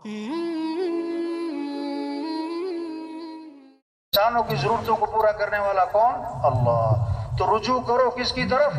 انسانوں کی ضرورتوں کو پورا کرنے والا کون؟ اللہ۔ تو رجوع کرو کس کی طرف؟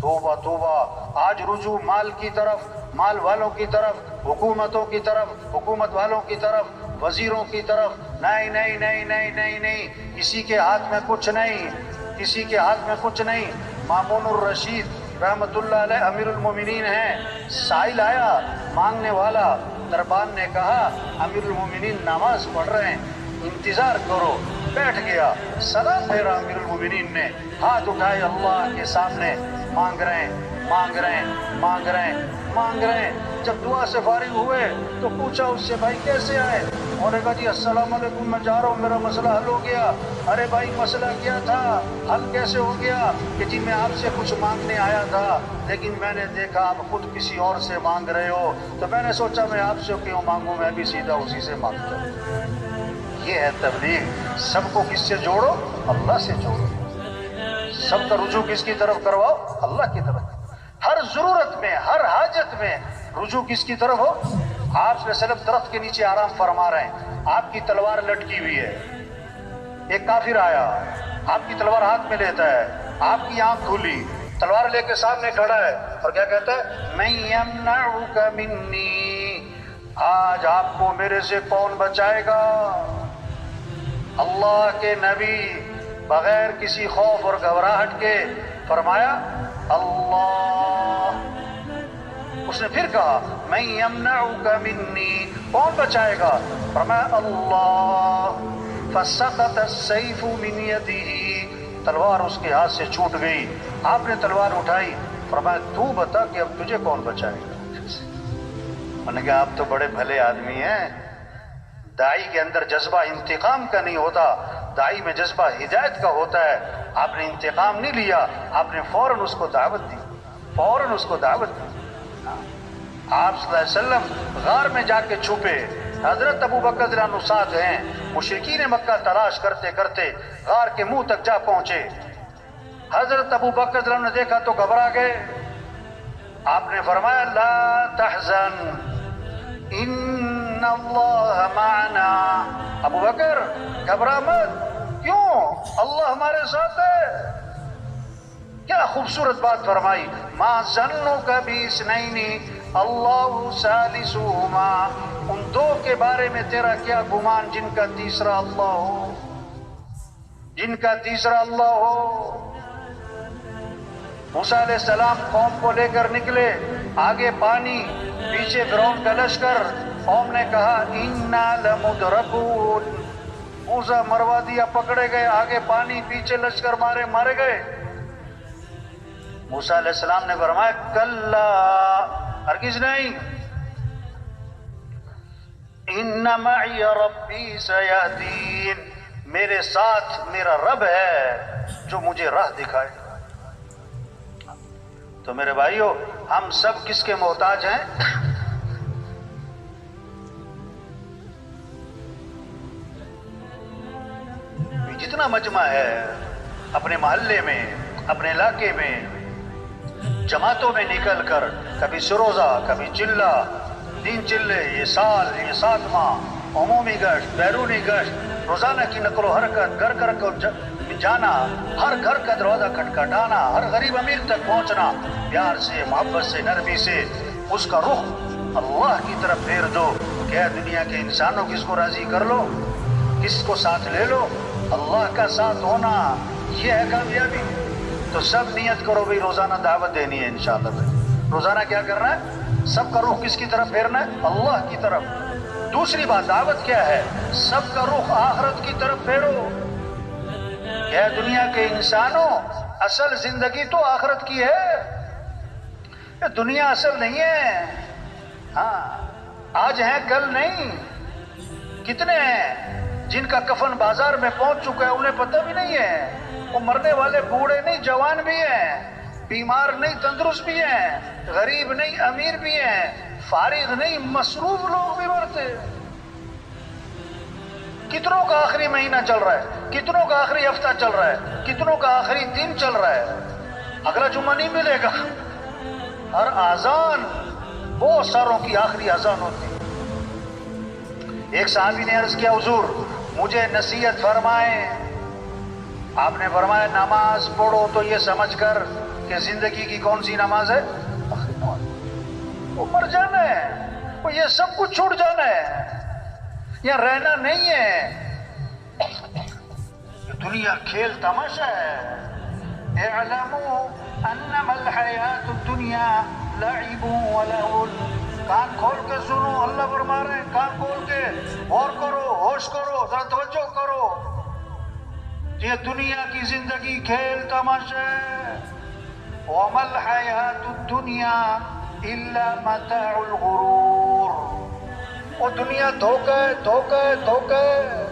توبہ توبہ۔ آج رجوع مال کی طرف، مال والوں کی طرف، حکومتوں کی طرف، حکومت والوں کی طرف، وزیروں کی طرف۔ نہیں نہیں نہیں نہیں نہیں نہیں، کسی کے ہاتھ میں کچھ نہیں، کسی کے ہاتھ میں کچھ نہیں۔ مامون الرشید رحمت اللہ علیہ امیر المومنین ہیں، سائل آیا مانگنے والا، دربان نے کہا امیر المومنین نماز پڑھ رہے ہیں، انتظار کرو۔ بیٹھ گیا، سلام پھیرا امیر المومنین نے، ہاتھ اٹھائے اللہ کے سامنے، مانگ رہے ہیں مانگ رہے ہیں مانگ رہے ہیں مانگ رہے ہیں۔ جب دعا سے فارغ ہوئے تو پوچھا اس سے، بھائی کیسے آئے؟ انہوں نے کہا جی السلام علیکم، میں جا رہا ہوں، میرا مسئلہ حل ہو گیا۔ ارے بھائی مسئلہ کیا تھا؟ حل کیسے ہو گیا؟ کہ جی میں آپ سے کچھ مانگنے آیا تھا، لیکن میں نے دیکھا آپ خود کسی اور سے مانگ رہے ہو، تو میں نے سوچا میں آپ سے کیوں مانگوں، میں بھی سیدھا اسی سے مانگتا ہوں۔ یہ ہے تبلیغ۔ سب کو کس سے جوڑو؟ اللہ سے جوڑو۔ سب کا رجوع کس کی طرف کرواؤ؟ اللہ کی طرف۔ ہر ضرورت میں، ہر حاجت میں رجوع کس کی طرف ہو؟ آپ صلی اللہ علیہ وسلم درخت کے نیچے آرام فرما رہے ہیں، آپ کی تلوار لٹکی ہوئی ہے، ایک کافر آیا، آپ کی تلوار ہاتھ میں لیتا ہے، آپ کی آنکھ کھلی، تلوار لے کے سامنے کھڑا ہے اور کیا کہتا ہے؟ من یمنعک منی، آج آپ کو میرے سے کون بچائے گا؟ اللہ کے نبی بغیر کسی خوف اور گھبراہٹ کے فرمایا اللہ۔ اس نے پھر کہا من یمنعک منی، کون بچائے گا؟ فرمایا اللہ۔ فسقط السیف من یدہ، تلوار اس کے ہاتھ سے چھوٹ گئی۔ آپ نے تلوار اٹھائی، فرمایا تو بتا کہ اب تجھے کون بچائے گا؟ انہوں نے کہا آپ تو بڑے بھلے آدمی ہیں، داعی کے اندر جذبہ انتقام کا نہیں ہوتا، داعی میں جذبہ ہدایت کا ہوتا ہے۔ آپ نے انتقام نہیں لیا، آپ نے فوراً اس کو دعوت دی، فوراً اس کو دعوت دی۔ آپ صلی اللہ علیہ وسلم غار میں جا کے چھپے، حضرت ابو بکر رضی اللہ عنہ ساتھ ہیں، مشرکین مکہ تلاش کرتے کرتے غار کے منہ تک جا پہنچے۔ حضرت ابو بکر رضی اللہ عنہ نے دیکھا تو گھبرا گئے۔ آپ نے فرمایا لا تحزن ان اللہ معنا، ابو بکر گھبرا مت، کیوں؟ اللہ ہمارے ساتھ ہے۔ کیا خوبصورت بات فرمائی، ما ظنک باثنین اللہ ثالثہما، ان دو کے بارے میں تیرا کیا گمان جن کا تیسرا اللہ ہو، جن کا تیسرا اللہ ہو۔ موسیٰ علیہ السلام قوم کو لے کر نکلے، آگے پانی، پیچھے فرعون کا لشکر۔ قوم نے کہا انا لمدرکون، موسیٰ مروا دیا، پکڑے گئے، آگے پانی پیچھے لشکر، مارے گئے۔ موسیٰ علیہ السلام نے فرمایا کلا، ہرگز نہیں، ان معی ربی سیہدین، میرے ساتھ میرا رب ہے جو مجھے راہ دکھائے۔ تو میرے بھائیو، ہم سب کس کے محتاج ہیں؟ جتنا مجمع ہے اپنے محلے میں، اپنے علاقے میں، جماعتوں میں نکل کر، کبھی سروزہ، کبھی چلہ، 3 چلے، یہ سال، یہ 7 ماہ، عمومی گشت، بیرونی گشت، روزانہ کی نقل و حرکت، گھر گھر کو جانا، ہر گھر کا دروازہ کھٹکھٹانا، ہر غریب امیر تک پہنچنا، پیار سے، محبت سے، نرمی سے اس کا رخ اللہ کی طرف پھیر دو کہ اے دنیا کے انسانوں، کس کو راضی کر لو، کس کو ساتھ لے لو، اللہ کا ساتھ ہونا، یہ ہے کامیابی۔ تو سب نیت کرو بھئی روزانہ دعوت دینی ہے انشاءاللہ۔ روزانہ کیا کرنا ہے؟ سب کا رخ کس کی طرف پھیرنا ہے؟ اللہ کی طرف۔ دوسری بات، دعوت کیا ہے؟ سب کا رخ آخرت کی طرف پھیرو۔ اے دنیا کے انسانوں، اصل زندگی تو آخرت کی ہے، یہ دنیا اصل نہیں ہے۔ ہاں، آج ہیں کل نہیں۔ کتنے ہیں جن کا کفن بازار میں پہنچ چکا ہے، انہیں پتہ بھی نہیں ہے۔ وہ مرنے والے بوڑھے نہیں، جوان بھی ہیں، بیمار نہیں، تندرست بھی ہیں، غریب نہیں، امیر بھی ہیں، فارغ نہیں، مصروف لوگ بھی مرتے۔ کتنوں کا آخری مہینہ چل رہا ہے، کتنوں کا آخری ہفتہ چل رہا ہے، کتنوں کا آخری دن چل رہا ہے، اگلا جمعہ نہیں ملے گا۔ ہر اذان بہت ساروں کی آخری اذان ہوتی ہے، ایک صحابی نے عرض کیا حضور مجھے نصیحت فرمائیں. آپ نے فرمایا نماز پڑھو تو یہ سمجھ کر کہ زندگی کی کون سی نماز ہے؟ وہ مر جانا ہے، وہ یہ سب کچھ چھوڑ جانا ہے، یہاں رہنا نہیں ہے. یہ دنیا کھیل تماشا ہے. اعلموا انما الحیات الدنیا لعب ولہو. کان کھول کے سنو، اللہ فرما رہے ہیں کان کھول کے غور کرو، ہوش کرو، ذرا توجہ کرو. یہ دنیا کی زندگی کھیل تماشا ہے. وما الحیات الدنیا الا متاع الغرور. وہ دنیا دھوکہ ہے، دھوکہ ہے، دھوکہ ہے.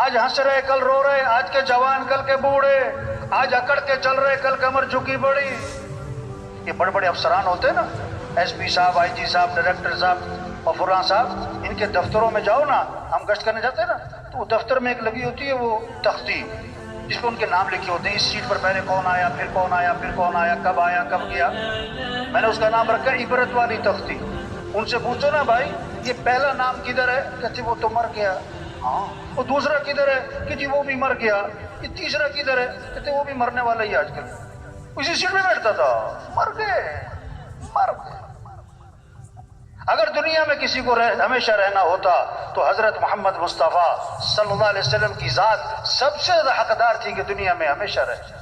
آج ہنس رہے کل رو رہے، آج کے جوان کل کے بوڑھے، آج اکڑ کے چل رہے کل کمر جھکی پڑی. یہ بڑے بڑے افسران ہوتے ہیں نا، ایس پی صاحب، آئی جی صاحب، ڈائریکٹر صاحب اور فلاں صاحب، ان کے دفتروں میں جاؤ نا، ہم گشت کرنے جاتے ہیں نا، تو وہ دفتر میں ایک لگی ہوتی ہے وہ تختی جس پہ ان کے نام لکھے ہوتے ہیں، اس سیٹ پر پہلے کون آیا، پھر کون آیا، پھر کون آیا، کب گیا. میں نے اس کا نام رکھا عبرت والی تختی. ان سے پوچھو نا بھائی یہ پہلا نام کدھر ہے؟ کہتے وہ تو مر گیا. ہاں. وہ دوسرا کدھر ہے؟ کہ جی وہ بھی مر گیا. یہ تیسرا کدھر ہے؟ کہتے وہ بھی مرنے والا ہی آج کل. اسی سیٹ میں بیٹھتا تھا، مر گئے. اگر دنیا میں کسی کو ہمیشہ رہنا ہوتا تو حضرت محمد مصطفیٰ صلی اللہ علیہ وسلم کی ذات سب سے زیادہ حقدار تھی کہ دنیا میں ہمیشہ رہے.